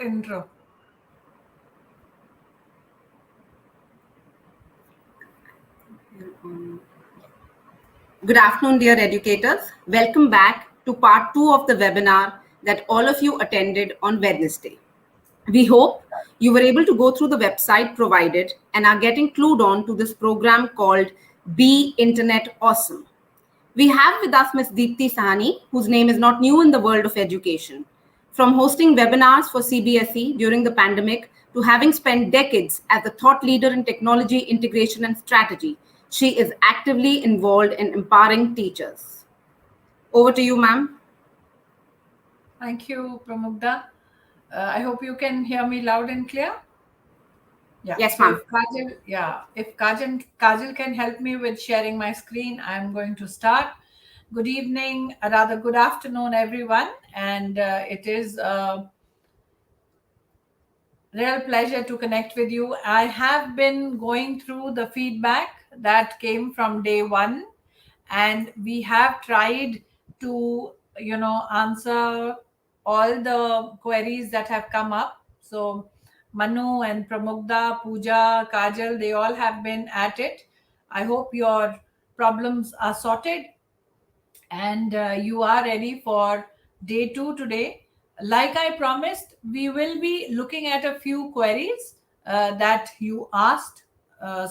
Intro. Good afternoon, dear educators. Welcome back to part 2 of the webinar that all of you attended on Wednesday. We hope you were able to go through the website provided and are getting clued on to this program called Be Internet Awesome. We have with us Ms. 𝗕𝗲 𝗜𝗲𝗁, whose name is not new in the world of education. From hosting webinars for CBSE during the pandemic to having spent decades as a thought leader in technology integration and strategy, she is actively involved in empowering teachers. Over to you, ma'am. Thank you, Pramukta. I hope you can hear me loud and clear. Yeah. Yes, ma'am. If Kajal can help me with sharing my screen, I'm going to start. Good evening, rather good afternoon, everyone. And it is a real pleasure to connect with you. I have been going through the feedback that came from day one, and we have tried to, answer all the queries that have come up. So Manu and Pramukta, Pooja, Kajal, they all have been at it. I hope your problems are sorted and you are ready for day 2 today. Like I promised, we will be looking at a few queries that you asked,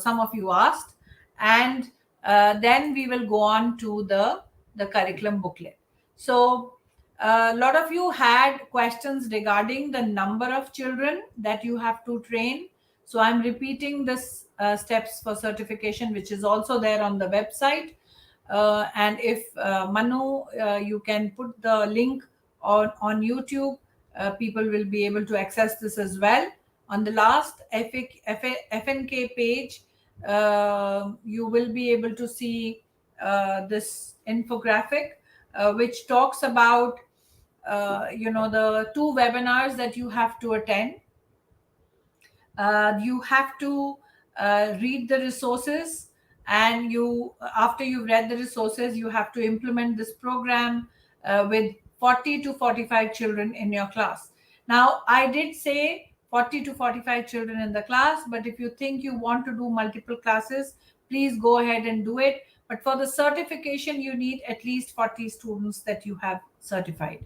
some of you asked, and then we will go on to the curriculum booklet. So a lot of you had questions regarding the number of children that you have to train. So I'm repeating this steps for certification, which is also there on the website. And if Manu, you can put the link on YouTube, people will be able to access this as well. On the last FNK page, you will be able to see this infographic, which talks about the 2 webinars that you have to attend. You have to read the resources, and after you've read the resources, you have to implement this program with 40 to 45 children in your class. Now, I did say 40 to 45 children in the class, but if you think you want to do multiple classes, please go ahead and do it. But for the certification, you need at least 40 students that you have certified.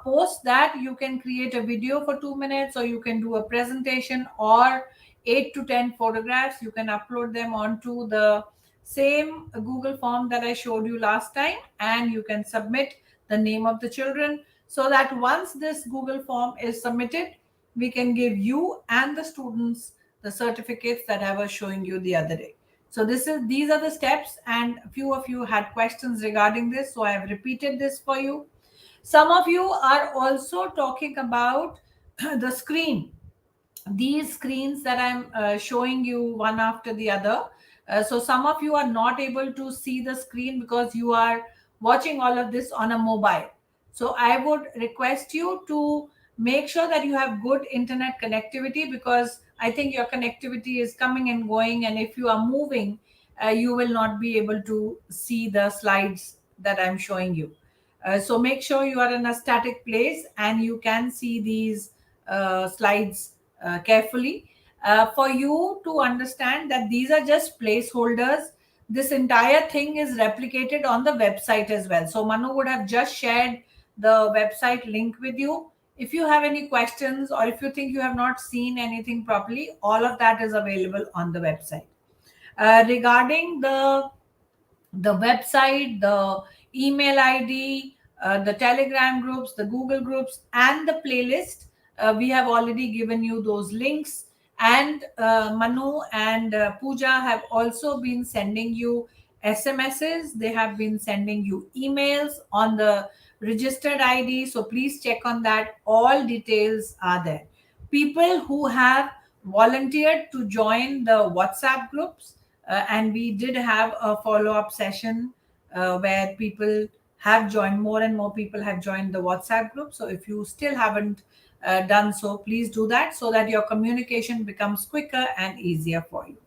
Post that, you can create a video for 2 minutes, or you can do a presentation, or 8 to 10 photographs. You can upload them onto the same Google form that I showed you last time, and you can submit the name of the children, so that once this Google form is submitted, we can give you and the students the certificates that I was showing you the other day. So these are the steps, and a few of you had questions regarding this, so I have repeated this for you. Some of you are also talking about the screen. These screens that I'm showing you one after the other. So some of you are not able to see the screen because you are watching all of this on a mobile. So I would request you to make sure that you have good internet connectivity, because I think your connectivity is coming and going, and if you are moving, you will not be able to see the slides that I'm showing you. So make sure you are in a static place and you can see these slides carefully. For you to understand that these are just placeholders, this entire thing is replicated on the website as well. So Manu would have just shared the website link with you. If you have any questions, or if you think you have not seen anything properly, all of that is available on the website. Regarding the website, the email ID, the Telegram groups, the Google groups, and the playlist, we have already given you those links. And Manu and Pooja have also been sending you SMSs. They have been sending you emails on the registered ID. So please check on that. All details are there. People who have volunteered to join the WhatsApp groups, and we did have a follow-up session where people have joined, more and more people have joined the WhatsApp group. So if you still haven't done so, please do that, so that your communication becomes quicker and easier for you.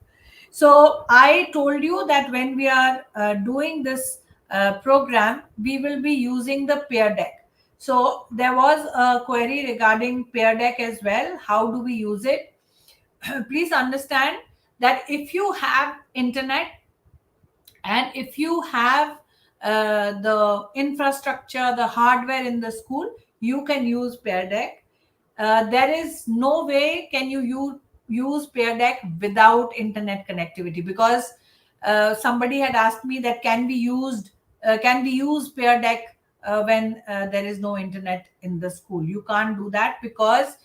So I told you that when we are doing this program, we will be using the peer deck. So there was a query regarding Peer Deck as well. How do we use it? Please understand that if you have internet and if you have the infrastructure, the hardware in the school, you can use Peer Deck. There is no way can you use Peer Deck without internet connectivity, because somebody had asked me that can we use Peer Deck when there is no internet in the school? You can't do that, because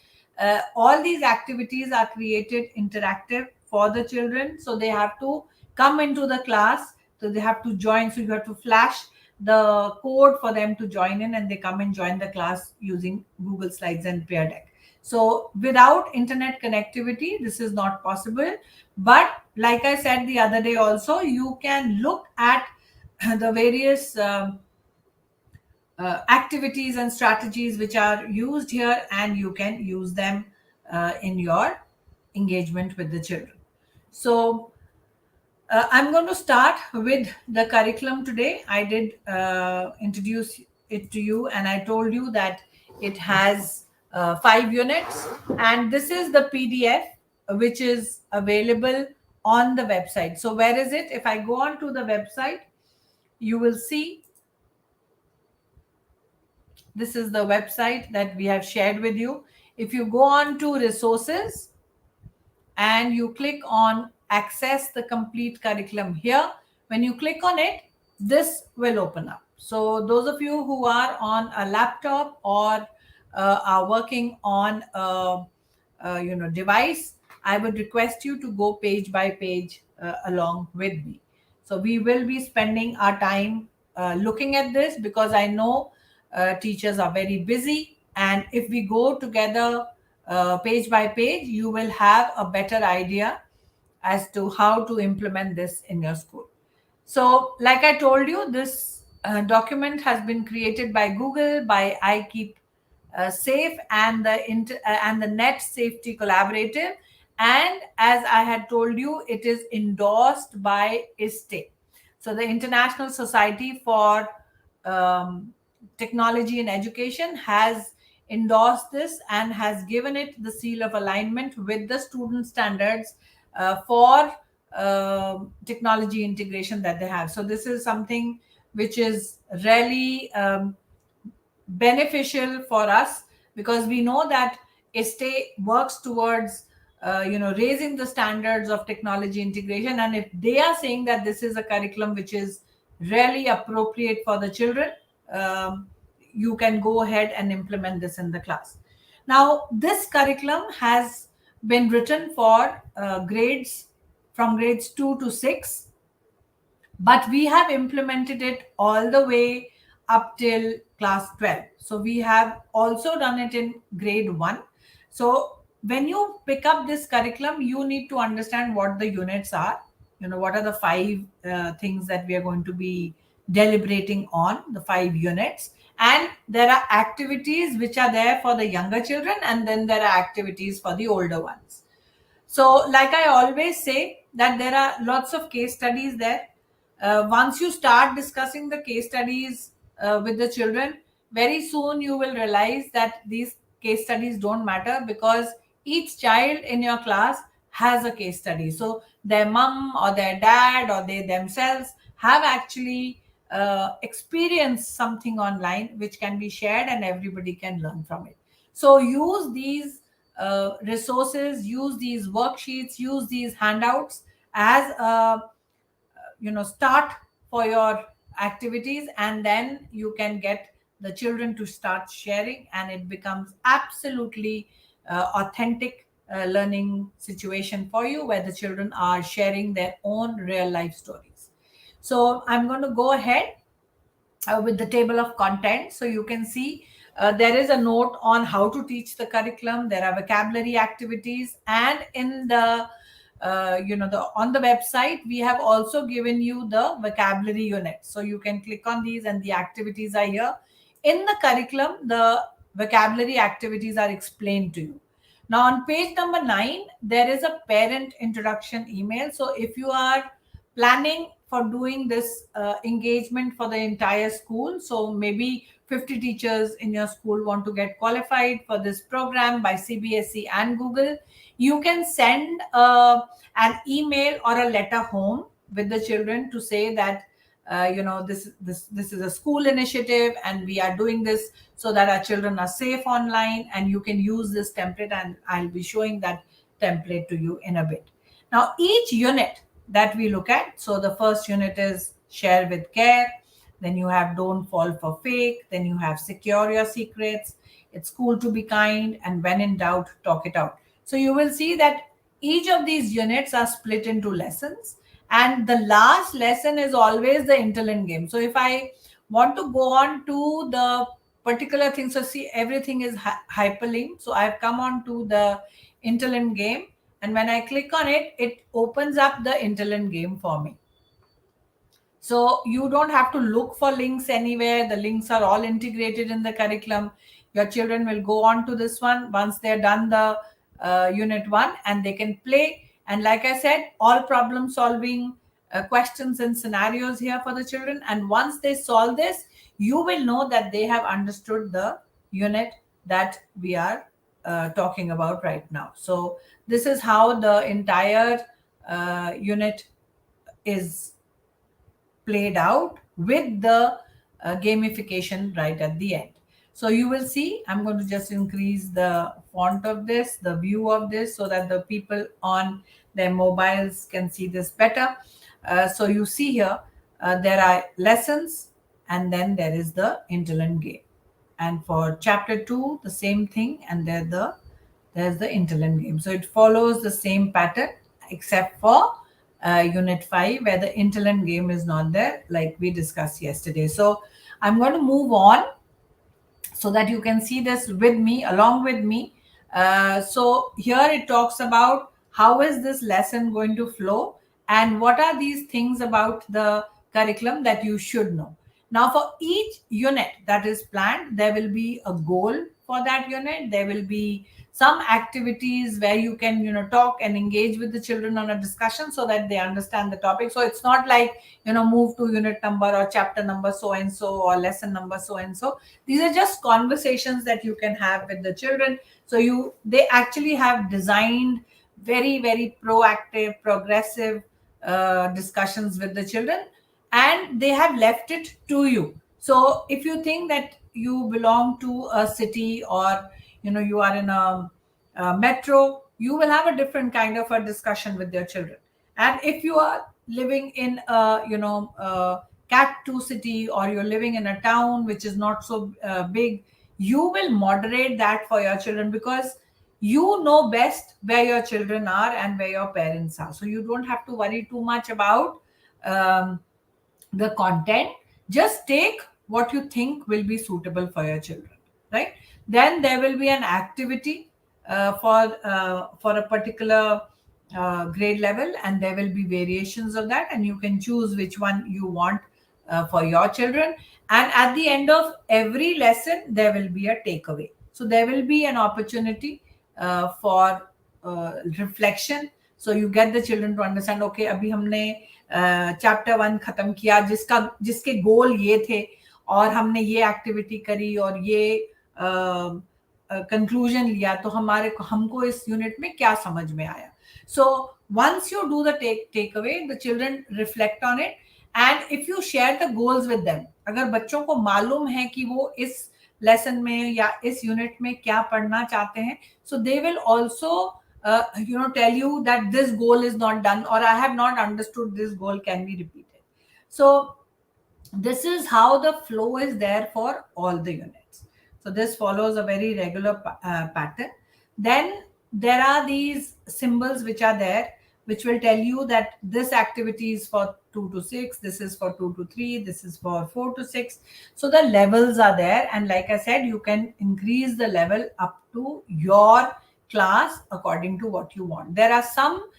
all these activities are created interactive for the children. So they have to come into the class, so they have to join. So you have to flash the code for them to join in, and they come and join the class using Google Slides and Peer Deck. So without internet connectivity, this is not possible. But like I said the other day also, you can look at the various activities and strategies which are used here, and you can use them in your engagement with the children. So I'm going to start with the curriculum today. I did introduce it to you, and I told you that it has 5 units, and this is the PDF which is available on the website. So where is it? If I go on to the website, you will see this is the website that we have shared with you. If you go on to resources and you click on access the complete curriculum here, when you click on it, this will open up. So those of you who are on a laptop or are working on a device, I would request you to go page by page along with me. So we will be spending our time looking at this, because I know teachers are very busy, and if we go together page by page, you will have a better idea as to how to implement this in your school. So like I told you, this document has been created by Google, by 𝗕𝗲 and the Net Safety Collaborative, and as I had told you, it is endorsed by ISTE, so the International Society for Technology in Education has endorsed this and has given it the seal of alignment with the student standards for technology integration that they have. So this is something which is really beneficial for us, because we know that ISTE works towards raising the standards of technology integration, and if they are saying that this is a curriculum which is really appropriate for the children, you can go ahead and implement this in the class. Now, this curriculum has been written for grades from grades 2 to 6, but we have implemented it all the way up till class 12. So we have also done it in grade 1. So when you pick up this curriculum, you need to understand what the units are. What are the 5 things that we are going to be deliberating on, the 5 units. And there are activities which are there for the younger children, and then there are activities for the older ones. So like I always say, that there are lots of case studies there. Once you start discussing the case studies with the children, very soon you will realize that these case studies don't matter, because each child in your class has a case study. So their mom or their dad or they themselves have actually experienced something online which can be shared, and everybody can learn from it. So use these resources, use these worksheets, use these handouts as a start for your activities, and then you can get the children to start sharing, and it becomes absolutely authentic learning situation for you, where the children are sharing their own real life stories. So I'm going to go ahead with the table of content. So you can see there is a note on how to teach the curriculum. There are vocabulary activities, and in the on the website, we have also given you the vocabulary unit. So you can click on these, and the activities are here. In the curriculum, the vocabulary activities are explained to you. Now on page number 9, there is a parent introduction email. So if you are planning for doing this engagement for the entire school, so maybe 50 teachers in your school want to get qualified for this program by CBSE and Google, you can send an email or a letter home with the children to say that this is a school initiative and we are doing this so that our children are safe online, and you can use this template, and I'll be showing that template to you in a bit. Now, each unit that we look at, so the first unit is share with care, then you have don't fall for fake, then you have secure your secrets, it's cool to be kind, and when in doubt, talk it out. So you will see that each of these units are split into lessons, and the last lesson is always the interlinked game. So if I want to go on to the particular thing, so see, everything is hyperlinked. So I've come on to the interlinked game, and when I click on it, it opens up the interlinked game for me. So you don't have to look for links anywhere. The links are all integrated in the curriculum. Your children will go on to this one once they're done the unit 1, and they can play. And like I said, all problem solving questions and scenarios here for the children. And once they solve this, you will know that they have understood the unit that we are talking about right now. So this is how the entire unit is played out with the gamification right at the end. So you will see, I'm going to just increase the font of this, the view of this, so that the people on their mobiles can see this better. So you see here, there are lessons, and then there is the interlinked game. And for chapter 2, the same thing, and there's the interlinked game. So it follows the same pattern, except for unit 5, where the interlinked game is not there, like we discussed yesterday. So I'm going to move on so that you can see this with me, along with me. So here it talks about how is this lesson going to flow, and what are these things about the curriculum that you should know. Now, for each unit that is planned, there will be a goal for that unit. There will be some activities where you can talk and engage with the children on a discussion so that they understand the topic. So it's not like move to unit number or chapter number so and so or lesson number so and so. These are just conversations that you can have with the children. So they actually have designed very, very proactive, progressive discussions with the children, and they have left it to you. So if you think that you belong to a city, or you are in a metro, you will have a different kind of a discussion with your children. And if you are living in a cat 2 city, or you're living in a town which is not so big, you will moderate that for your children, because you know best where your children are and where your parents are. So you don't have to worry too much about the content. Just take what you think will be suitable for your children, right? Then there will be an activity for a particular grade level, and there will be variations of that, and you can choose which one you want for your children. And at the end of every lesson, there will be a takeaway. So there will be an opportunity for reflection. So you get the children to understand, okay, abhi हमने chapter 1 खत्म किया, जिसके गोल ये थे, और हमने ये activity करी और ये कंक्लूजन लिया, तो हमको इस यूनिट में क्या समझ में आया. So once you do the takeaway, the children reflect on it, and if you share the goals with them, अगर बच्चों को मालूम है कि वो इस लेसन में या इस यूनिट में क्या पढ़ना चाहते हैं, so they will also tell you that this goal is not done, or I have not understood this goal, can be repeated. So this is how the flow is there for all the units. So this follows a very regular pattern. Then there are these symbols which are there, which will tell you that this activity is for 2 to 6, this is for 2 to 3, this is for 4 to 6. So the levels are there, and like I said, you can increase the level up to your class according to what you want. There are some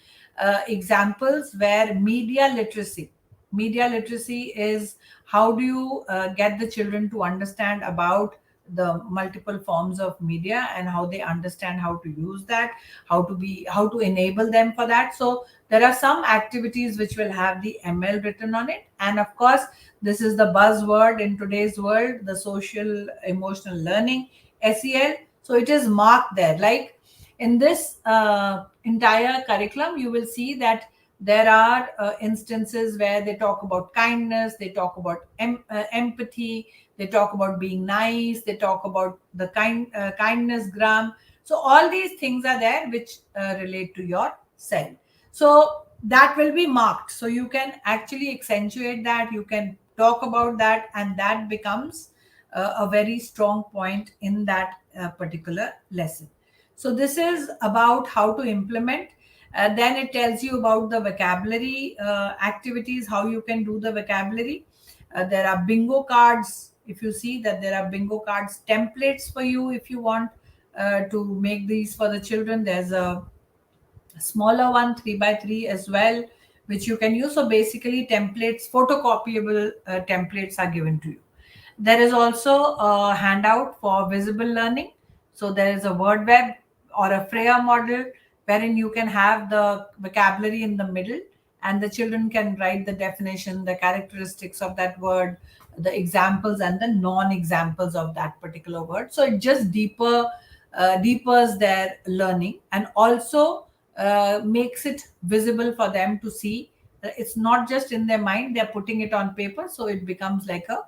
examples where media literacy is how do you get the children to understand about the multiple forms of media and how they understand how to use that, how to enable them for that. So there are some activities which will have the ML written on it. And of course, this is the buzzword in today's world, the social emotional learning, SEL. So it is marked there. Like in this entire curriculum, you will see that there are instances where they talk about kindness, they talk about empathy, they talk about being nice, they talk about the kindness gram. So all these things are there which relate to your cell. So that will be marked. So you can actually accentuate that, you can talk about that, and that becomes a very strong point in that particular lesson. So this is about how to implement. Then it tells you about the vocabulary activities, how you can do the vocabulary. There are bingo cards. If you see that there are bingo cards, templates for you if you want to make these for the children. There's a smaller one, 3x3 as well, which you can use. So basically templates, photocopyable templates are given to you. There is also a handout for visible learning. So there is a word web or a Freya model wherein you can have the vocabulary in the middle and the children can write the definition, the characteristics of that word, the examples and the non-examples of that particular word. So it just deepers their learning, and also makes it visible for them to see. It's not just in their mind, they're putting it on paper. So it becomes like a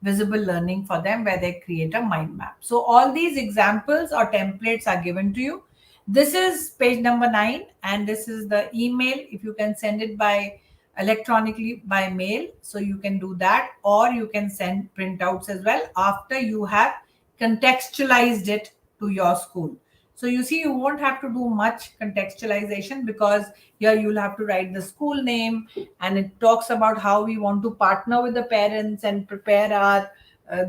visible learning for them where they create a mind map. So all these examples or templates are given to you. This is page number 9, and this is the email. If you can send it by electronically by mail, so you can do that, or you can send printouts as well after you have contextualized it to your school. So you see, you won't have to do much contextualization, because here you'll have to write the school name, and it talks about how we want to partner with the parents and prepare our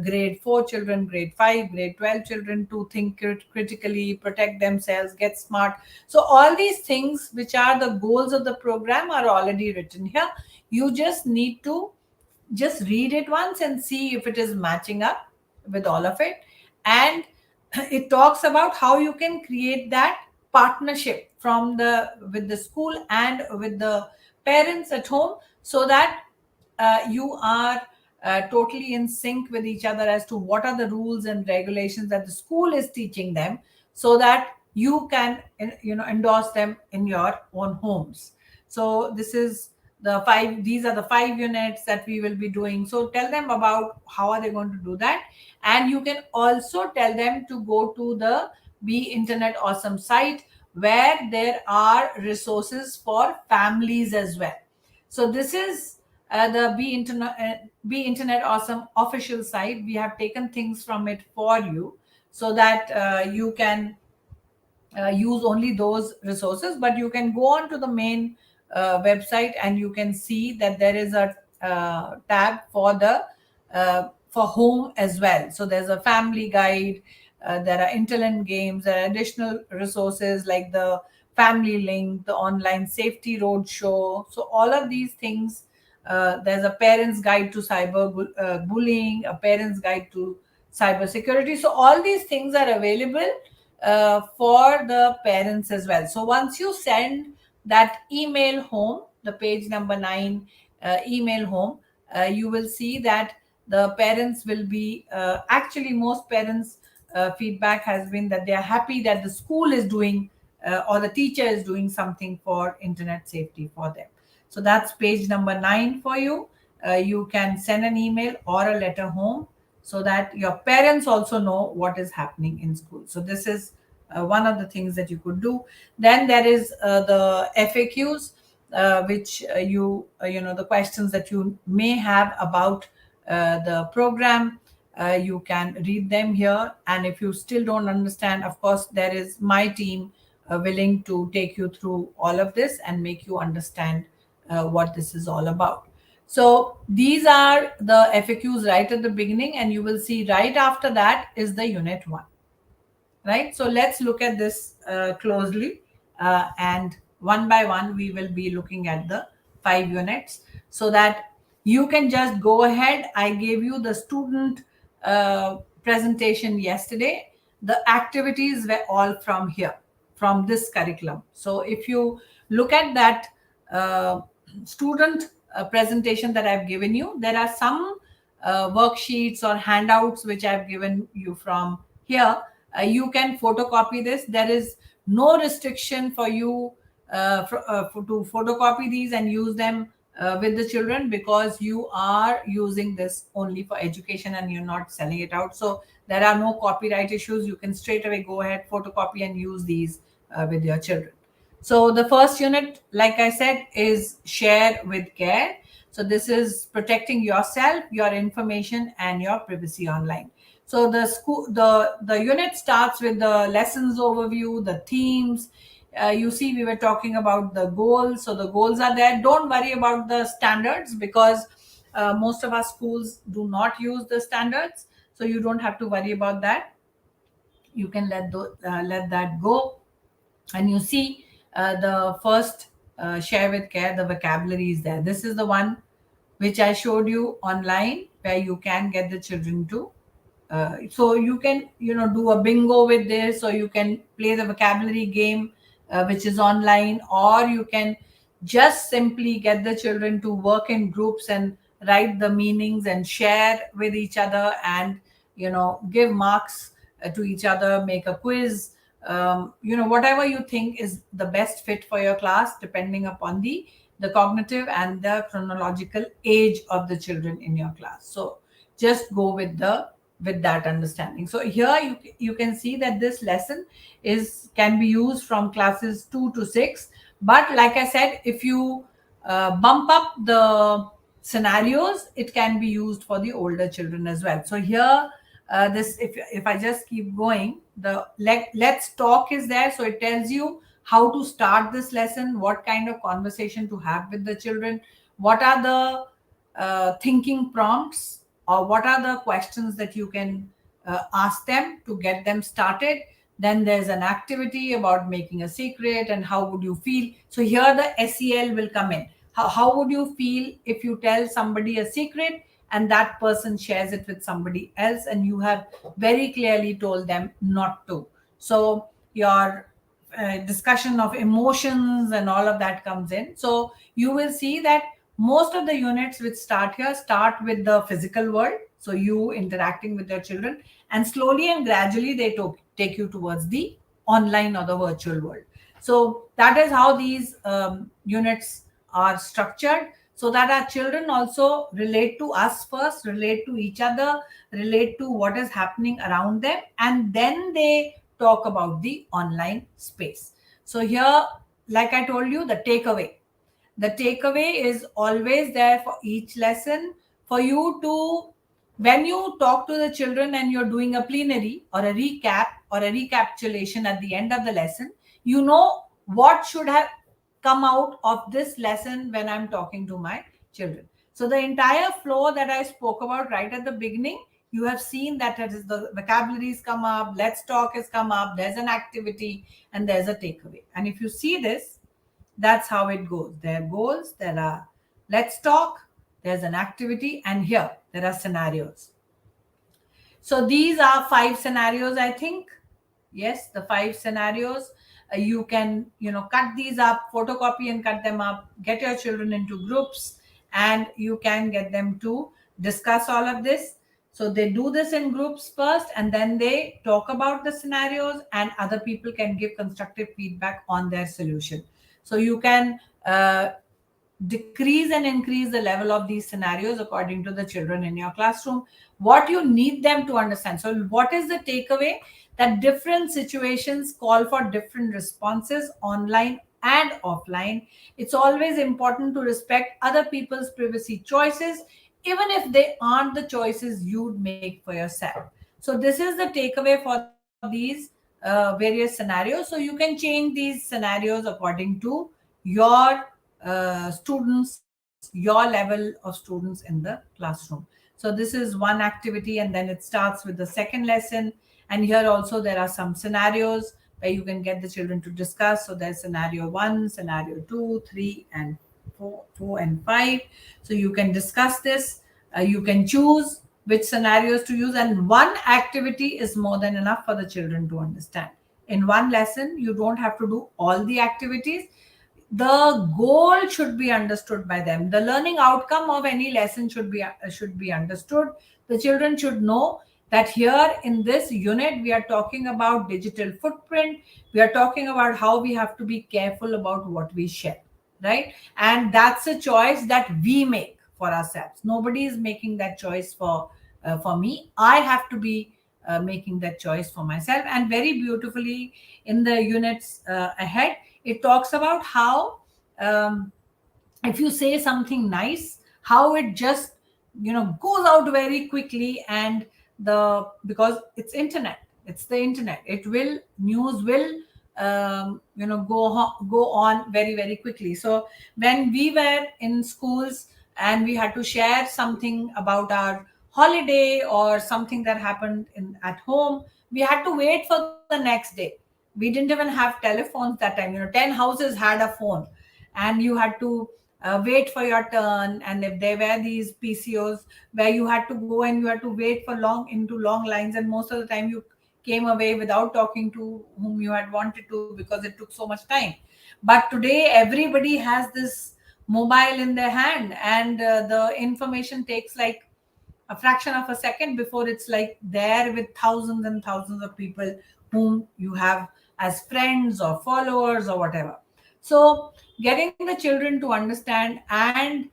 grade 4 children, grade 5, grade 12 children to think critically, protect themselves, get smart. So all these things which are the goals of the program are already written here. You just need to just read it once and see if it is matching up with all of it. And it talks about how you can create that partnership with the school and with the parents at home, so that you are totally in sync with each other as to what are the rules and regulations that the school is teaching them, so that you can endorse them in your own homes. So these are the 5 units that we will be doing. So tell them about how are they going to do that. And you can also tell them to go to the Be Internet Awesome site, where there are resources for families as well. So this is the Be Internet Awesome official site. We have taken things from it for you, so that you can use only those resources. But you can go on to the main website, and you can see that there is a tab for home as well. So there's a family guide, there are internet games, there are additional resources like the family link, the online safety roadshow. So all of these things, there's a parent's guide to cyber bullying, a parent's guide to cyber security. So all these things are available for the parents as well. So once you send that email home, the page number 9 email home, you will see that the parents will be actually, most parents feedback has been that they are happy that the school is doing or the teacher is doing something for internet safety for them. So that's page number 9 for you. You can send an email or a letter home, so that your parents also know what is happening in school. So this is one of the things that you could do. Then there is the FAQs, which the questions that you may have about the program. You can read them here, and if you still don't understand, of course there is my team willing to take you through all of this and make you understand what this is all about. So these are the FAQs right at the beginning, and you will see right after that is the unit 1. Right? So let's look at this closely, and one by one we will be looking at the 5 units, so that you can just go ahead. I gave you the student presentation yesterday, the activities were all from here, from this curriculum. So if you look at that student presentation that I've given you, there are some worksheets or handouts which I've given you from here. You can photocopy this. There is no restriction for you to photocopy these and use them with the children, because you are using this only for education and you're not selling it out. So there are no copyright issues. You can straight away go ahead, photocopy and use these with your children. So the first unit, like I said, is share with care. So this is protecting yourself, your information, and your privacy online. So the unit starts with the lessons overview, the themes. You see, we were talking about the goals. So the goals are there. Don't worry about the standards, because most of our schools do not use the standards. So you don't have to worry about that. You can let that go. And you see the first share with care, the vocabulary is there. This is the one which I showed you online, where you can get the children to so you can do a bingo with this, or you can play the vocabulary game which is online, or you can just simply get the children to work in groups and write the meanings and share with each other, and give marks to each other, make a quiz, whatever you think is the best fit for your class, depending upon the cognitive and the chronological age of the children in your class. So just go with that understanding. So here you can see that this lesson can be used from classes 2 to 6. But like I said, if you bump up the scenarios, it can be used for the older children as well. So here, if I just keep going, the let's talk is there. So it tells you how to start this lesson, what kind of conversation to have with the children, what are the thinking prompts, or what are the questions that you can ask them to get them started. Then there's an activity about making a secret and how would you feel. So here the SEL will come in. How would you feel if you tell somebody a secret and that person shares it with somebody else and you have very clearly told them not to? So your discussion of emotions and all of that comes in. So you will see that most of the units which start here start with the physical world, so you interacting with your children, and slowly and gradually they take you towards the online or the virtual world. So that is how these units are structured, so that our children also relate to us first, relate to each other, relate to what is happening around them, and then they talk about the online space. So here, like I told you, the takeaway is always there for each lesson, for you to, when you talk to the children and you're doing a plenary or a recap or a recapitulation at the end of the lesson, you know what should have come out of this lesson when I'm talking to my children. So the entire flow that I spoke about right at the beginning, you have seen that the vocabularies come up, let's talk has come up, there's an activity, and there's a takeaway. And if you see this, that's how it goes. There are goals, there are let's talk, there's an activity, and here there are scenarios. So these are 5 scenarios, I think. Yes, the 5 scenarios. You can, cut these up, photocopy and cut them up, get your children into groups, and you can get them to discuss all of this. So they do this in groups first, and then they talk about the scenarios, and other people can give constructive feedback on their solution. So you can decrease and increase the level of these scenarios according to the children in your classroom, what you need them to understand. So what is the takeaway? That different situations call for different responses online and offline. It's always important to respect other people's privacy choices, even if they aren't the choices you'd make for yourself. So this is the takeaway for these various scenarios. So you can change these scenarios according to your students, your level of students in the classroom. So this is one activity, and then it starts with the second lesson. And here also there are some scenarios where you can get the children to discuss. So there's scenario 1, scenario 2, 3, and 4 and 5. So you can discuss this. You can choose which scenarios to use, and one activity is more than enough for the children to understand. In one lesson, you don't have to do all the activities. The goal should be understood by them. The learning outcome of any lesson should be understood. The children should know that here in this unit, we are talking about digital footprint. We are talking about how we have to be careful about what we share, right? And that's a choice that we make for ourselves. Nobody is making that choice for me. I have to be making that choice for myself. And very beautifully in the units ahead, it talks about how if you say something nice, how it just goes out very quickly, and because it's the internet, news will go on very, very quickly. So when we were in schools and we had to share something about our holiday or something that happened at home, we had to wait for the next day. We didn't even have telephones that time. 10 houses had a phone, and you had to wait for your turn. And if there were these PCOs where you had to go and you had to wait for long lines, and most of the time you came away without talking to whom you had wanted to, because it took so much time. But today everybody has this mobile in their hand, and the information takes like a fraction of a second before it's like there with thousands and thousands of people whom you have as friends or followers or whatever. So getting the children to understand and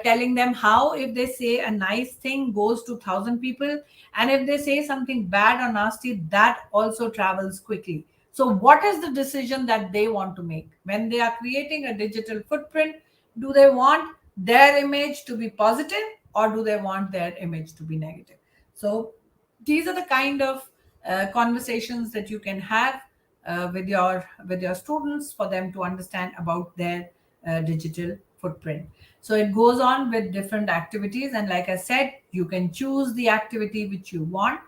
telling them how if they say a nice thing goes to 1,000 people, and if they say something bad or nasty, that also travels quickly. So what is the decision that they want to make when they are creating a digital footprint? Do they want their image to be positive, or do they want their image to be negative? So these are the kind of conversations that you can have with your students for them to understand about their digital footprint. So it goes on with different activities, and like I said, you can choose the activity which you want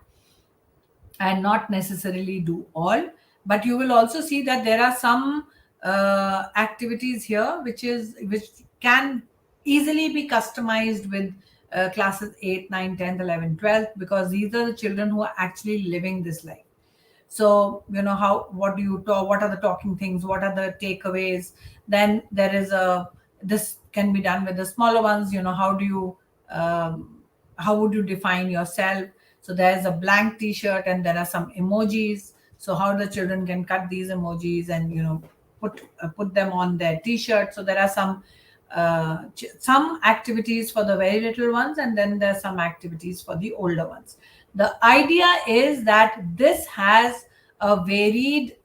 and not necessarily do all. But you will also see that there are some activities here which can easily be customized with classes 8, 9, 10th, 11th, 12th, because these are the children who are actually living this life. So what do you talk, what are the talking things, what are the takeaways? Then there is this can be done with the smaller ones. How would you define yourself? So there's a blank t-shirt and there are some emojis. So how the children can cut these emojis and put them on their t-shirt. So there are some activities for the very little ones, and then there's some activities for the older ones. The idea is that this has a varied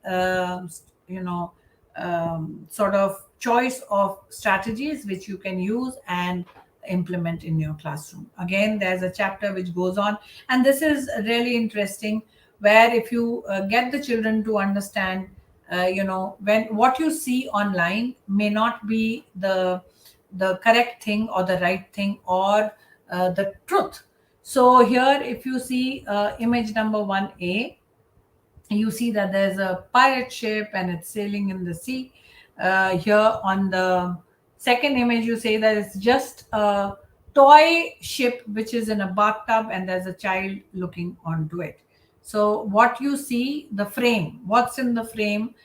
sort of choice of strategies which you can use and implement in your classroom. Again, there's a chapter which goes on, and this is really interesting, where if you get the children to understand when what you see online may not be the correct thing or the right thing or the truth. So here, if you see image number 1A, you see that there's a pirate ship and it's sailing in the sea. Here on the second image, you say that it's just a toy ship which is in a bathtub and there's a child looking onto it. So what you see, the frame, what's in the frame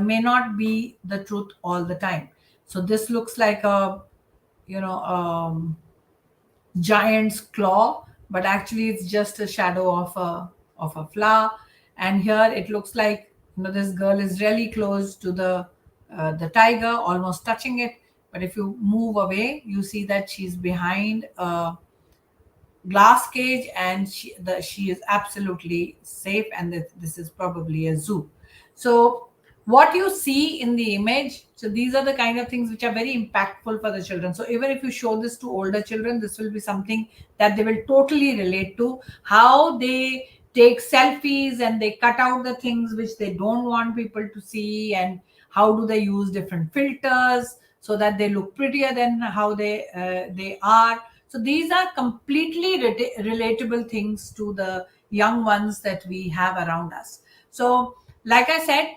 may not be the truth all the time. So this looks like a giant's claw, but actually it's just a shadow of a flower. And here it looks like this girl is really close to the tiger, almost touching it. But if you move away, you see that she's behind a glass cage, and she is absolutely safe, and this is probably a zoo. So what you see in the image, so these are the kind of things which are very impactful for the children. So even if you show this to older children, this will be something that they will totally relate to. How they take selfies and they cut out the things which they don't want people to see, and how do they use different filters so that they look prettier than how they are. So these are completely relatable things to the young ones that we have around us. So like I said,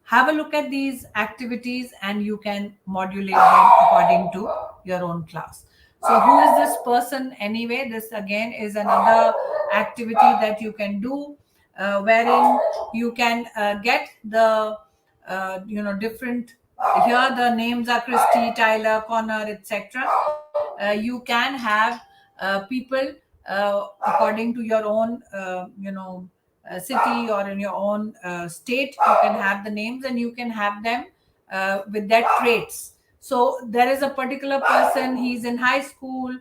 have a look at these activities and you can modulate them according to your own class. So who is this person anyway? This again is another activity that you can do, wherein you can get the different. Here the names are Christy, Tyler, Connor, etc. You can have people according to your own city, or in your own state. You can have the names, and you can have them with their traits. So there is a particular person, he's in high school,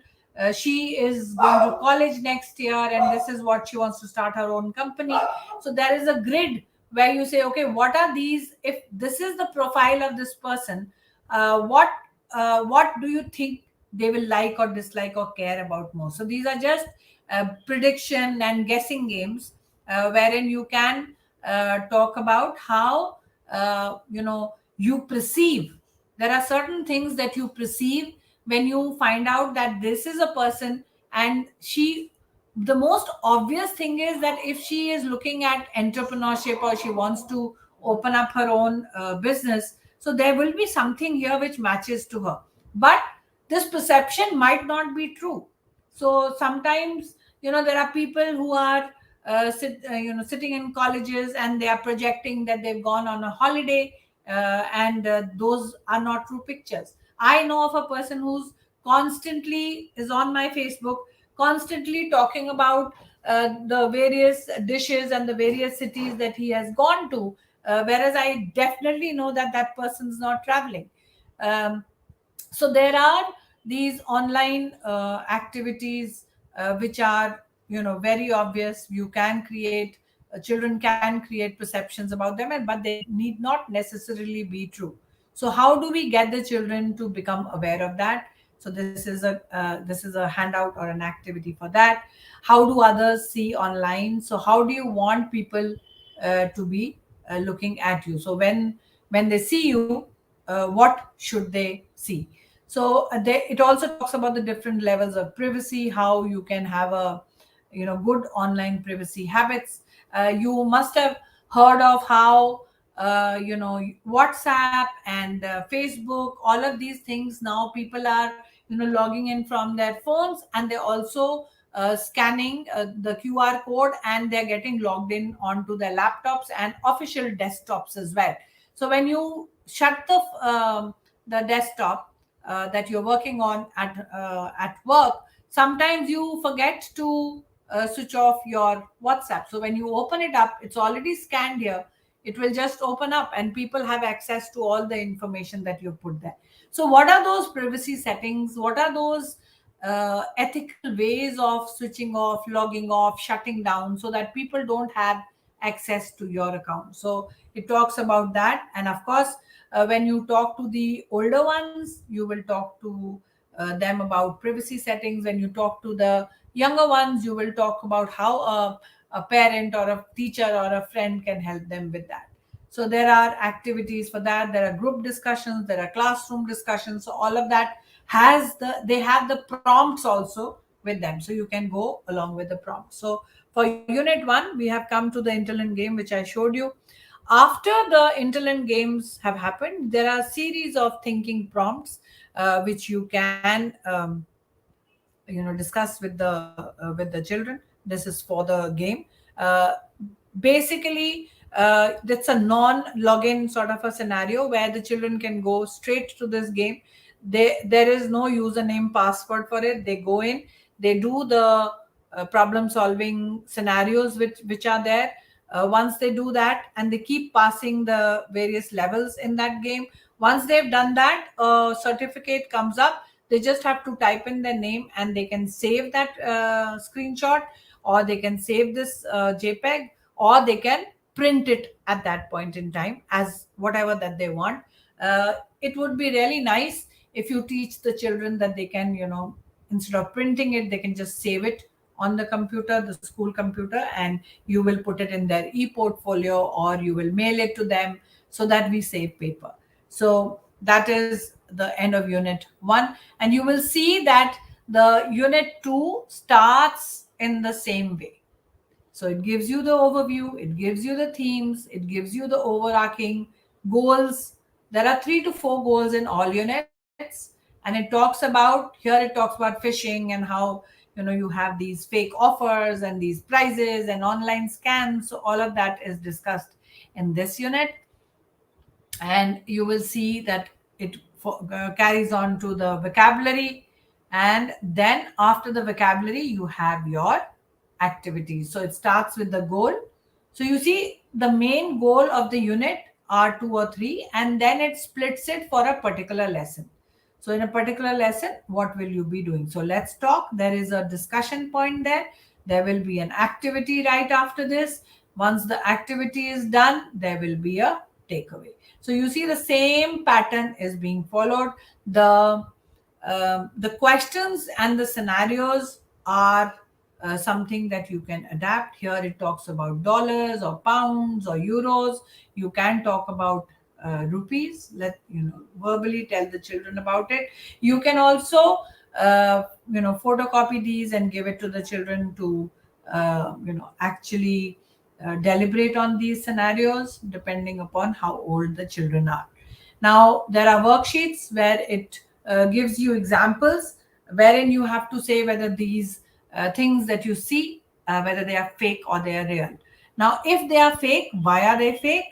she is going to college next year, and this is what she wants to start her own company. So there is a grid where you say, okay, what are these? If this is the profile of this person, what do you think they will like or dislike or care about more? So these are just prediction and guessing games, wherein you can talk about how you perceive. There are certain things that you perceive when you find out that this is a person, and the most obvious thing is that if she is looking at entrepreneurship, or she wants to open up her own business, so there will be something here which matches to her. But this perception might not be true. So sometimes, there are people who are sitting in colleges, and they are projecting that they've gone on a holiday, and those are not true pictures. I know of a person who's constantly is on my Facebook, constantly talking about the various dishes and the various cities that he has gone to, whereas I definitely know that that person's not traveling. um, so there are these online activities which are very obvious. You can create children can create perceptions about them, but they need not necessarily be true. So how do we get the children to become aware of that? So this is a handout or an activity for that. How do others see online? So how do you want people to be looking at you? So when they see you, what should they see? So it also talks about the different levels of privacy, how you can have a good online privacy habits. You must have heard of how WhatsApp and Facebook, all of these things, now people are logging in from their phones, and they're also scanning the QR code, and they're getting logged in onto their laptops and official desktops as well. So when you shut the desktop that you're working on at work, sometimes you forget to switch off your WhatsApp. So when you open it up, it's already scanned here. It will just open up, and people have access to all the information that you put there. So what are those privacy settings? What are those ethical ways of switching off, logging off, shutting down, so that people don't have access to your account? So it talks about that. And of course, when you talk to the older ones, you will talk to them about privacy settings. When you talk to the younger ones, you will talk about how a parent or a teacher or a friend can help them with that. So there are activities for that. There are group discussions, there are classroom discussions. So all of that they have the prompts also with them, so you can go along with the prompts. So for unit 1, we have come to the interlinked game, which I showed you. After the interlinked games have happened, there are a series of thinking prompts which you can discuss with the children. This is for the game. Basically, that's a non-login sort of a scenario where the children can go straight to this game. There is no username password for it. They go in, they do the problem solving scenarios which are there. Once they do that, and they keep passing the various levels in that game, once they've done that, a certificate comes up. They just have to type in their name, and they can save that screenshot, or they can save this JPEG, or they can print it at that point in time as whatever that they want. It would be really nice if you teach the children that they can, instead of printing it, they can just save it on the computer, the school computer, and you will put it in their e-portfolio, or you will mail it to them, so that we save paper. So that is the end of unit 1. And you will see that the unit 2 starts in the same way. So it gives you the overview, it gives you the themes, it gives you the overarching goals. There are 3 to 4 goals in all units. and it talks about phishing and how you have these fake offers and these prizes and online scams. So all of that is discussed in this unit, and you will see that it carries on to the vocabulary, and then after the vocabulary you have your activities. So it starts with the goal. So you see the main goal of the unit are 2 or 3, and then it splits it for a particular lesson. So in a particular lesson, what will you be doing? So let's talk. There is a discussion point there. There will be an activity right after this. Once the activity is done, there will be a takeaway. So you see the same pattern is being followed. The questions and the scenarios are something that you can adapt. Here it talks about dollars or pounds or euros. You can talk about rupees. Let verbally tell the children about it. You can also photocopy these and give it to the children to actually deliberate on these scenarios depending upon how old the children are. Now there are worksheets where it gives you examples wherein you have to say whether these things that you see, whether they are fake or they are real. Now, if they are fake, why are they fake?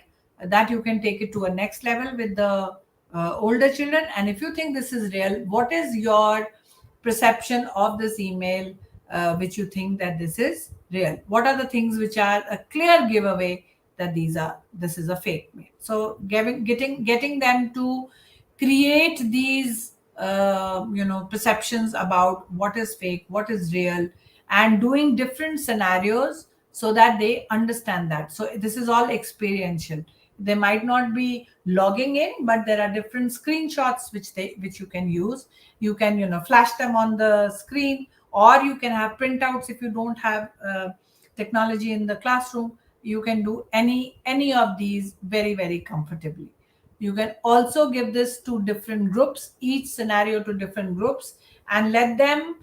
That you can take it to a next level with the older children. And if you think this is real, what is your perception of this email, which you think that this is real? What are the things which are a clear giveaway that this is a fake mail? So getting them to create these perceptions about what is fake, what is real, and doing different scenarios so that they understand that. So this is all experiential. They might not be logging in, but there are different screenshots which you can use. You can flash them on the screen, or you can have printouts. If you don't have technology in the classroom, you can do any of these very, very comfortably. You can also give this to different groups, each scenario to different groups, and let them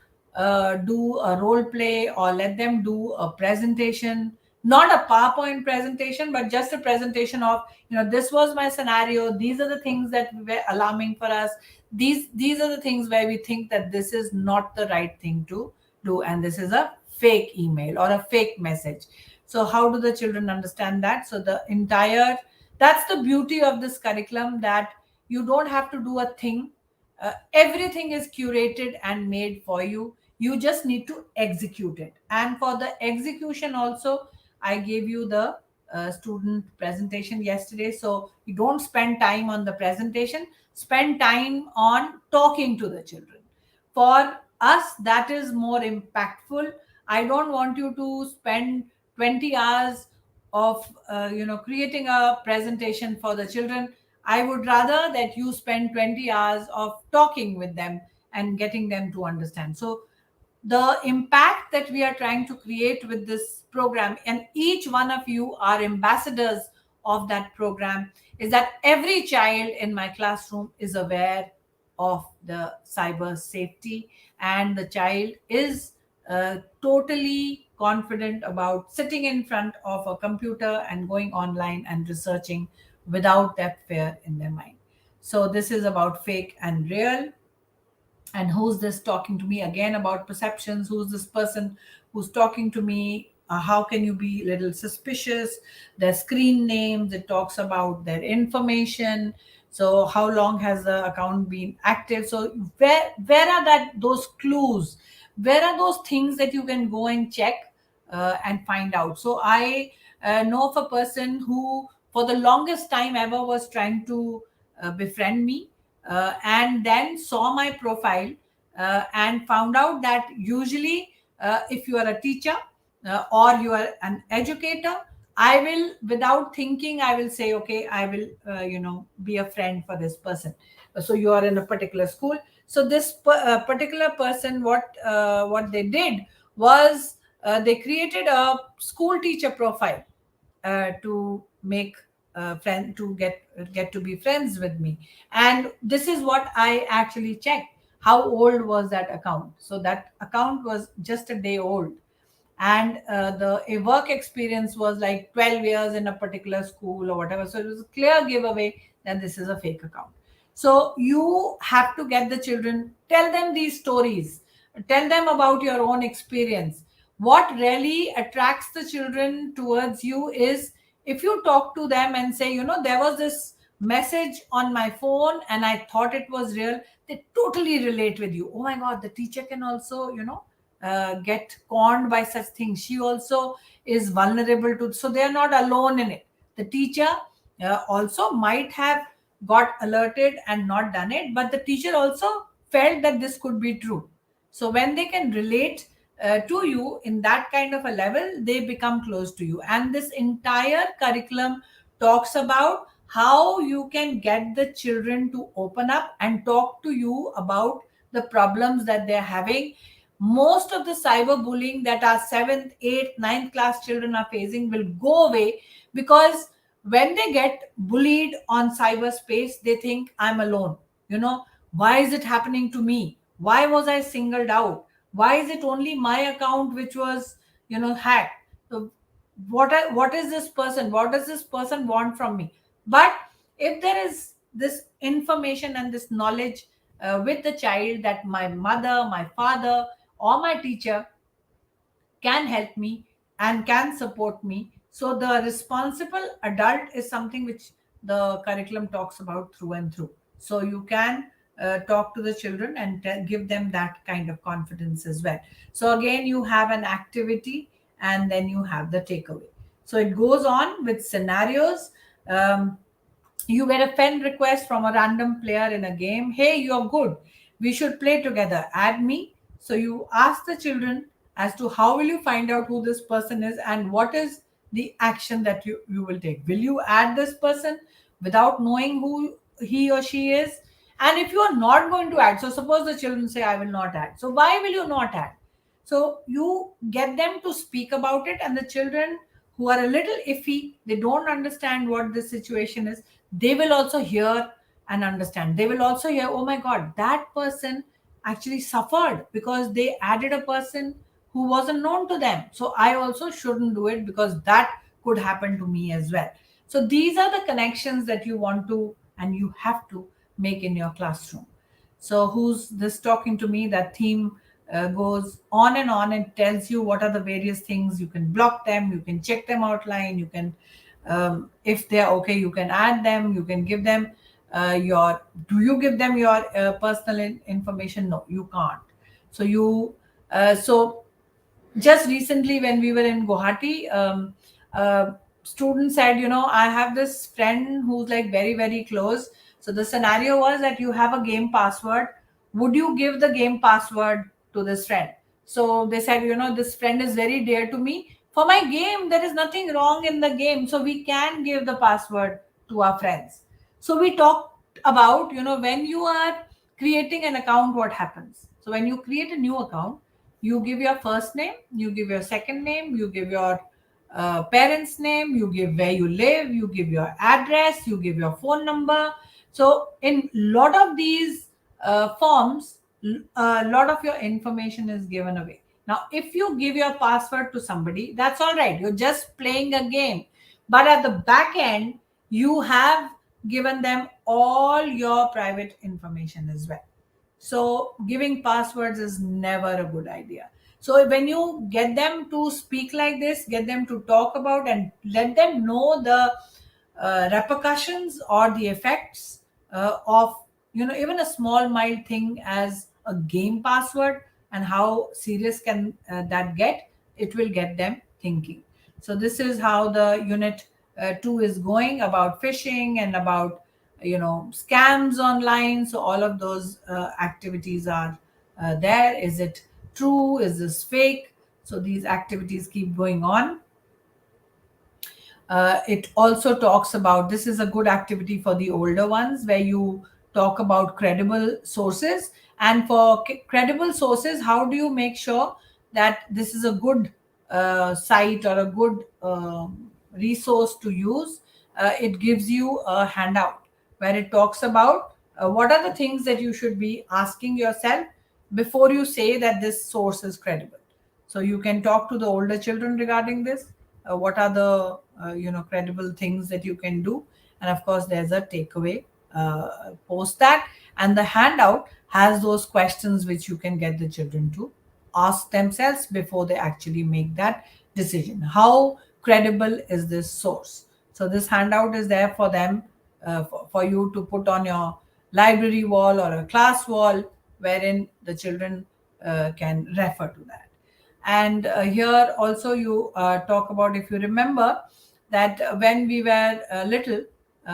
do a role play, or let them do a presentation, not a PowerPoint presentation, but just a presentation of, this was my scenario. These are the things that were alarming for us. These are the things where we think that this is not the right thing to do, and this is a fake email or a fake message. So how do the children understand that? So that's the beauty of this curriculum, that you don't have to do a thing. Everything is curated and made for you. You just need to execute it. And for the execution also, I gave you the student presentation yesterday. So you don't spend time on the presentation, spend time on talking to the children. For us, that is more impactful. I don't want you to spend 20 hours of creating a presentation for the children. I would rather that you spend 20 hours of talking with them and getting them to understand. So the impact that we are trying to create with this program, and each one of you are ambassadors of that program, is that every child in my classroom is aware of the cyber safety, and the child is totally confident about sitting in front of a computer and going online and researching without that fear in their mind. So this is about fake and real. And who's this talking to me? Again, about perceptions. Who's this person who's talking to me? How can you be a little suspicious? Their screen names, it talks about their information. So how long has the account been active? So where are those clues? Where are those things that you can go and check and find out? So I know of a person who for the longest time ever was trying to befriend me, and then saw my profile and found out that usually if you are a teacher or you are an educator, I will, without thinking, I will say, okay, I will be a friend for this person. So you are in a particular school. So this particular person, what they did was they created a school teacher profile to make friend, to get to be friends with me. And this is what I actually checked: how old was that account? So that account was just a day old, and the work experience was like 12 years in a particular school or whatever. So it was a clear giveaway that this is a fake account. So you have to get the children, tell them these stories, tell them about your own experience. What really attracts the children towards you is if you talk to them and say, there was this message on my phone and I thought it was real, they totally relate with you. Oh my God, the teacher can also, get conned by such things. She also is vulnerable to, so they are not alone in it. The teacher also might have got alerted and not done it, but the teacher also felt that this could be true. So when they can relate to you in that kind of a level, they become close to you. And this entire curriculum talks about how you can get the children to open up and talk to you about the problems that they're having. Most of the cyberbullying that our 7th, 8th, 9th class children are facing will go away, because when they get bullied on cyberspace, they think I'm alone. Why is it happening to me? Why was I singled out? Why is it only my account which was, hacked? So what is this person? What does this person want from me? But if there is this information and this knowledge with the child, that my mother, my father, or my teacher can help me and can support me. So the responsible adult is something which the curriculum talks about through and through. So you can talk to the children and give them that kind of confidence as well. So again, you have an activity and then you have the takeaway. So it goes on with scenarios. You get a friend request from a random player in a game. Hey, you're good. We should play together. Add me. So you ask the children as to how will you find out who this person is and what is the action that you will take. Will you add this person without knowing who he or she is? And if you are not going to add, so suppose the children say, I will not add. So why will you not add? So you get them to speak about it, and the children who are a little iffy, they don't understand what the situation is, they will also hear and understand. They will also hear, oh my God, that person actually suffered because they added a person who wasn't known to them. So I also shouldn't do it because that could happen to me as well. So these are the connections that you want to and you have to make in your classroom. So who's this talking to me? That theme goes on and tells you what are the various things. You can block them, you can check them outline, you can, if they're okay, you can add them, you can give them do you give them your personal information? No, you can't. So so just recently when we were in Guwahati, student said, I have this friend who's like very, very close. So the scenario was that you have a game password. Would you give the game password to this friend? So they said, this friend is very dear to me. For my game, there is nothing wrong in the game. So we can give the password to our friends. So we talked about, when you are creating an account, what happens? So when you create a new account, you give your first name, you give your second name, you give your parents' name, you give where you live, you give your address, you give your phone number. So in lot of these forms, a lot of your information is given away. Now, if you give your password to somebody, that's all right. You're just playing a game. But at the back end, you have given them all your private information as well. So giving passwords is never a good idea. So when you get them to speak like this, get them to talk about and let them know the repercussions or the effects of, even a small mild thing as a game password, and how serious can that get, it will get them thinking. So this is how the unit 2 is going, about phishing and about scams online. So all of those activities are there. Is it true? Is this fake? So these activities keep going on. It also talks about, this is a good activity for the older ones, where you talk about credible sources. And for credible sources, how do you make sure that this is a good site or a good resource to use? It gives you a handout where it talks about what are the things that you should be asking yourself before you say that this source is credible. So you can talk to the older children regarding this. What are the credible things that you can do? And of course, there's a takeaway post that. And the handout has those questions which you can get the children to ask themselves before they actually make that decision. How credible is this source? So this handout is there for them, for you to put on your library wall or a class wall, wherein the children can refer to that. And here also you talk about, if you remember, that when we were little,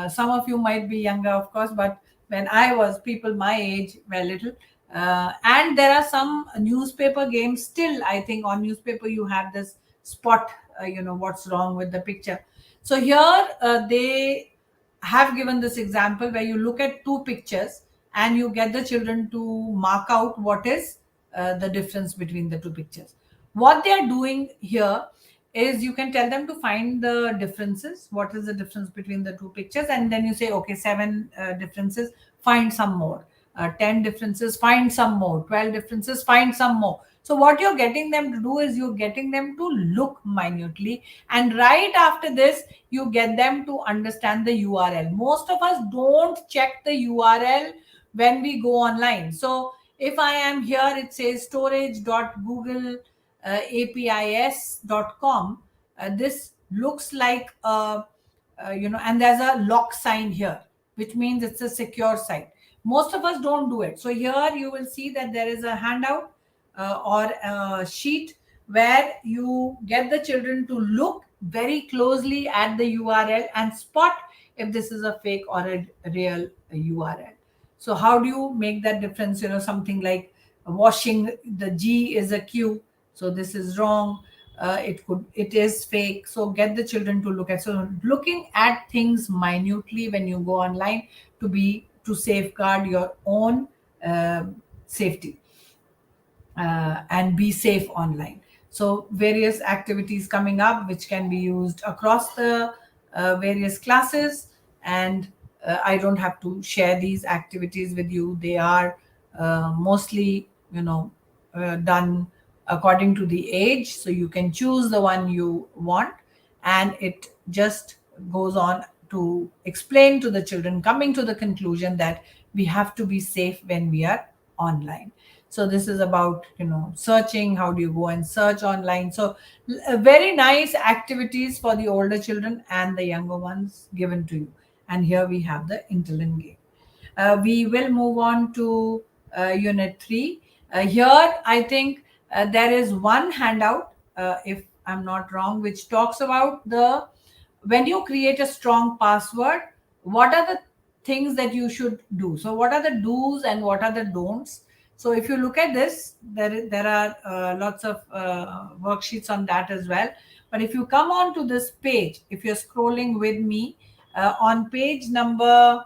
some of you might be younger, of course, but when I was, people my age were little. And there are some newspaper games still. I think on newspaper you have this spot, what's wrong with the picture. So here they have given this example where you look at two pictures and you get the children to mark out what is the difference between the two pictures. What they are doing here is, you can tell them to find the differences. What is the difference between the two pictures? And then you say, okay, 7 differences, find some more. 10 differences, find some more. 12 differences, find some more. So what you're getting them to do is, you're getting them to look minutely, and right after this you get them to understand the URL. Most of us don't check the URL when we go online. So if I am here, it says storage.google.apis.com. This looks like and there's a lock sign here, which means it's a secure site. Most of us don't do it. So here you will see that there is a handout or a sheet where you get the children to look very closely at the URL and spot if this is a fake or a real URL. So how do you make that difference? Something like washing, the G is a Q, so this is wrong. It is fake. So get the children to look at. So looking at things minutely when you go online to safeguard your own safety and be safe online. So various activities coming up which can be used across the various classes, and I don't have to share these activities with you. They are mostly done according to the age, so you can choose the one you want, and it just goes on to explain to the children, coming to the conclusion that we have to be safe when we are online. So this is about searching. How do you go and search online? So very nice activities for the older children and the younger ones given to you. And here we have the interlinked game. We will move on to unit 3. Here I think there is one handout, if I'm not wrong, which talks about when you create a strong password, what are the things that you should do. So what are the do's and what are the don'ts? So if you look at this, there are lots of worksheets on that as well. But if you come on to this page, if you're scrolling with me, on page number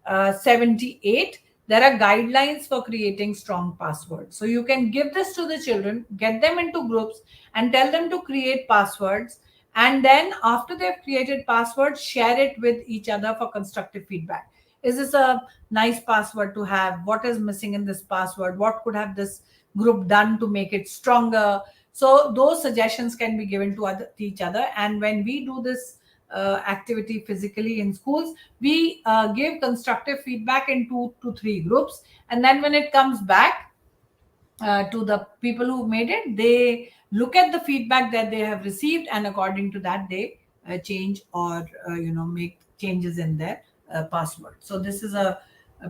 78, there are guidelines for creating strong passwords. So you can give this to the children, get them into groups and tell them to create passwords. And then after they've created passwords, share it with each other for constructive feedback. Is this a nice password to have? What is missing in this password? What could have this group done to make it stronger? So those suggestions can be given to each other. And when we do this activity physically in schools, we give constructive feedback in 2 to 3 groups. And then when it comes back to the people who made it, they look at the feedback that they have received, and according to that they change or make changes in their password. So this is a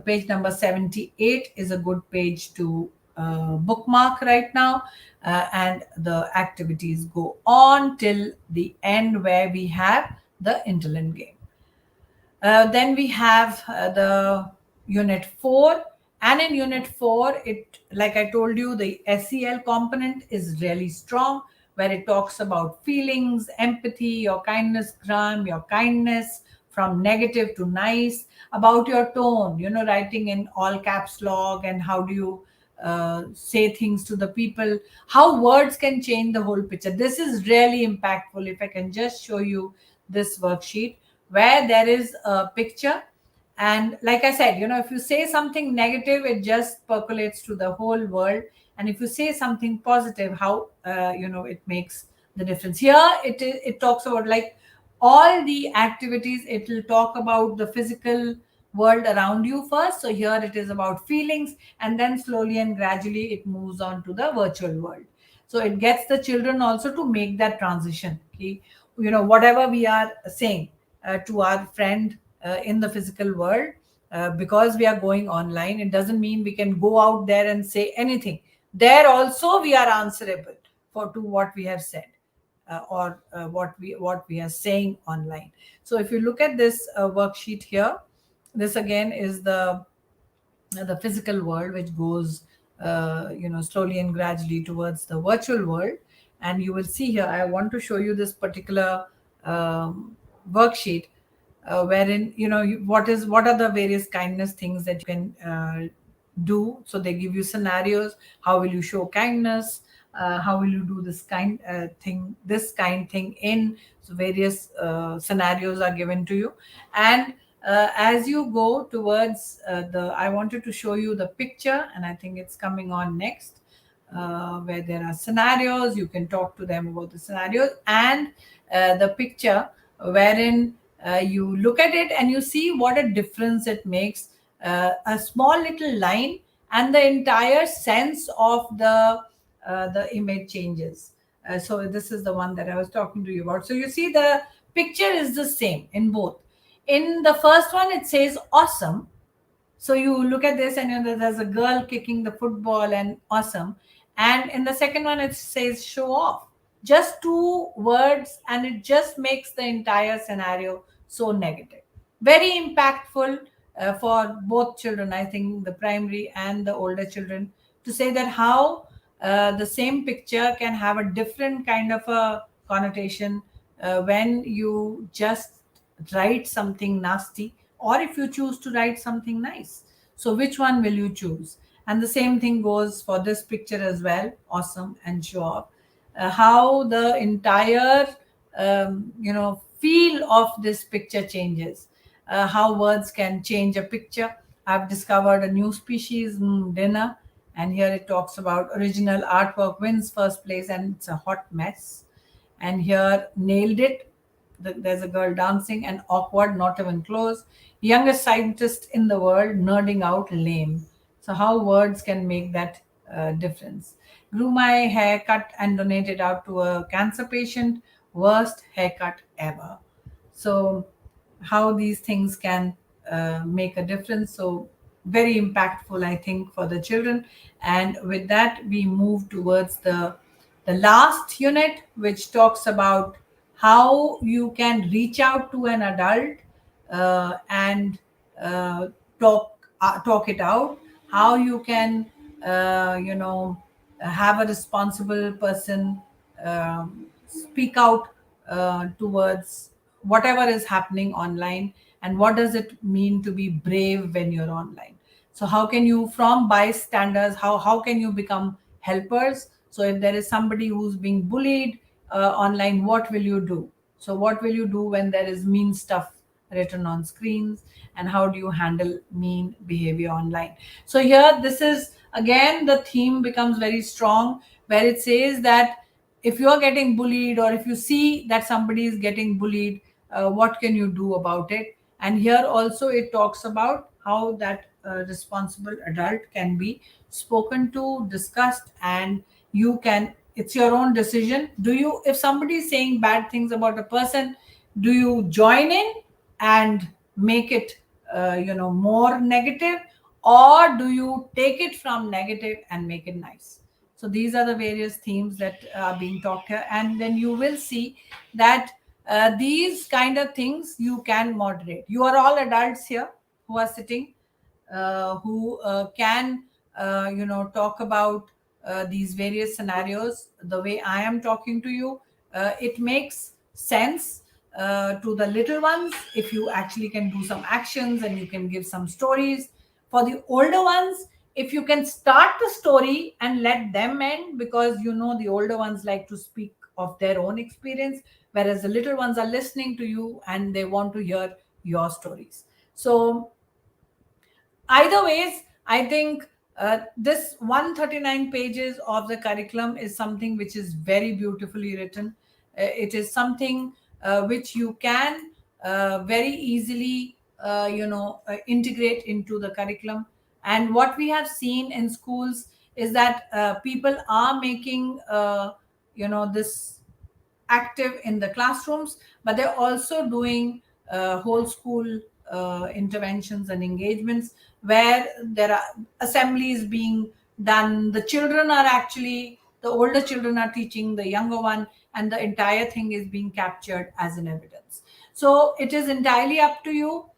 page number 78 is a good page to bookmark right now, and the activities go on till the end where we have the interlinked game. Then we have the unit 4, and in unit 4, it, like I told you, the SEL component is really strong, where it talks about feelings, empathy, your kindness gram, your kindness from negative to nice, about your tone, writing in all caps lock, and how do you say things to the people, how words can change the whole picture. This is really impactful. If I can just show you this worksheet where there is a picture, and like I said, if you say something negative, it just percolates to the whole world, and if you say something positive, how it makes the difference. Here it talks about, like, all the activities. It will talk about the physical world around you first. So here it is about feelings, and then slowly and gradually it moves on to the virtual world. So it gets the children also to make that transition. Okay? Whatever we are saying to our friend in the physical world, because we are going online, it doesn't mean we can go out there and say anything. There also we are answerable to what we have said, or what we are saying online. So if you look at this worksheet here, this again is the physical world, which goes slowly and gradually towards the virtual world. And you will see here, I want to show you this particular worksheet, wherein what are the various kindness things that you can do. So they give you scenarios. How will you show kindness? How will you do this kind thing in? So various scenarios are given to you. And as you go towards I wanted to show you the picture, and I think it's coming on next, where there are scenarios. You can talk to them about the scenarios, and the picture wherein you look at it and you see what a difference it makes. A small little line, and the entire sense of the image changes. So this is the one that I was talking to you about. So you see the picture is the same in both. In the first one, it says awesome. So you look at this and there's a girl kicking the football and awesome. And in the second one, it says show off. Just two words, and it just makes the entire scenario so negative. Very impactful for both children, I think the primary and the older children, to say that how the same picture can have a different kind of a connotation when you just write something nasty, or if you choose to write something nice. So which one will you choose? And the same thing goes for this picture as well, awesome and show off. How the entire feel of this picture changes. How words can change a picture. I've discovered a new species, dinner, and here it talks about original artwork wins first place, and it's a hot mess. And here, nailed it. There's a girl dancing, and awkward, not even close. Youngest scientist in the world, nerding out, lame. So how words can make that difference. Grew my hair cut and donated out to a cancer patient. Worst haircut ever. So how these things can make a difference. So very impactful, I think, for the children. And with that, we move towards the last unit, which talks about how you can reach out to an adult and talk it out. How you can have a responsible person speak out towards whatever is happening online, and what does it mean to be brave when you're online. So how can you, from bystanders, how can you become helpers? So if there is somebody who's being bullied online, what will you do? So what will you do when there is mean stuff written on screens, and how do you handle mean behavior online? So here, this is again, the theme becomes very strong, where it says that if you're getting bullied, or if you see that somebody is getting bullied, what can you do about it? And here also it talks about how that responsible adult can be spoken to, discussed, and you can, it's your own decision. Do you, if somebody is saying bad things about a person, do you join in and make it more negative, or do you take it from negative and make it nice? So these are the various themes that are being talked here. And then you will see that these kind of things you can moderate. You are all adults here who are sitting, who can talk about these various scenarios the way I am talking to you. It makes sense to the little ones if you actually can do some actions and you can give some stories. For the older ones, if you can start the story and let them end, because the older ones like to speak of their own experience, whereas the little ones are listening to you and they want to hear your stories. So either ways, I think this 139 pages of the curriculum is something which is very beautifully written. It is something which you can very easily integrate into the curriculum. And what we have seen in schools is that people are making this active in the classrooms, but they're also doing whole school interventions and engagements where there are assemblies being done. The children are actually, the older children are teaching the younger one, and the entire thing is being captured as an evidence. So it is entirely up to you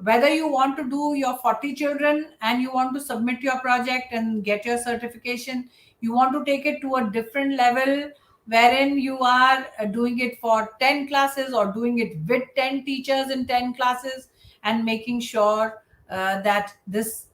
whether you want to do your 40 children and you want to submit your project and get your certification. You want to take it to a different level wherein you are doing it for 10 classes or doing it with 10 teachers in 10 classes, and making sure that this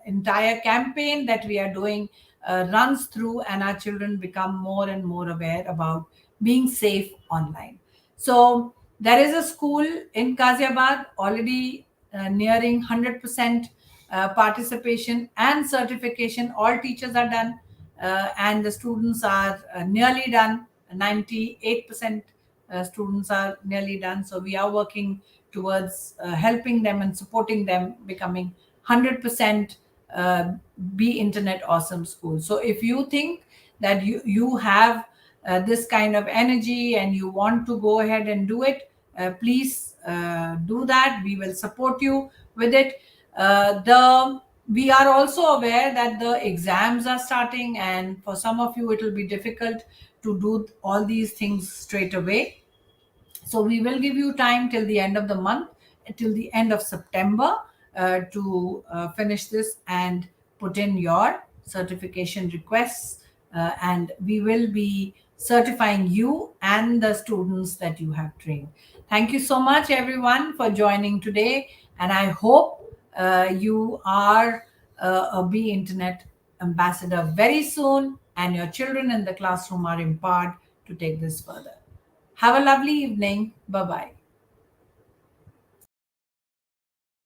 entire campaign that we are doing runs through, and our children become more and more aware about being safe online. So there is a school in Ghaziabad already nearing 100% participation and certification. All teachers are done, and the students are nearly done. 98% students are nearly done. So we are working towards helping them and supporting them becoming 100% Be Internet Awesome school. So if you think that you have this kind of energy and you want to go ahead and do it, please do that. We will support you with it. We are also aware that the exams are starting, and for some of you it will be difficult to do all these things straight away. So we will give you time till the end of the month, till the end of September, to finish this and put in your certification requests, and we will be certifying you and the students that you have trained. Thank you so much, everyone, for joining today, and I hope you are a Be Internet ambassador very soon, and your children in the classroom are empowered to take this further. Have a lovely evening. Bye-bye.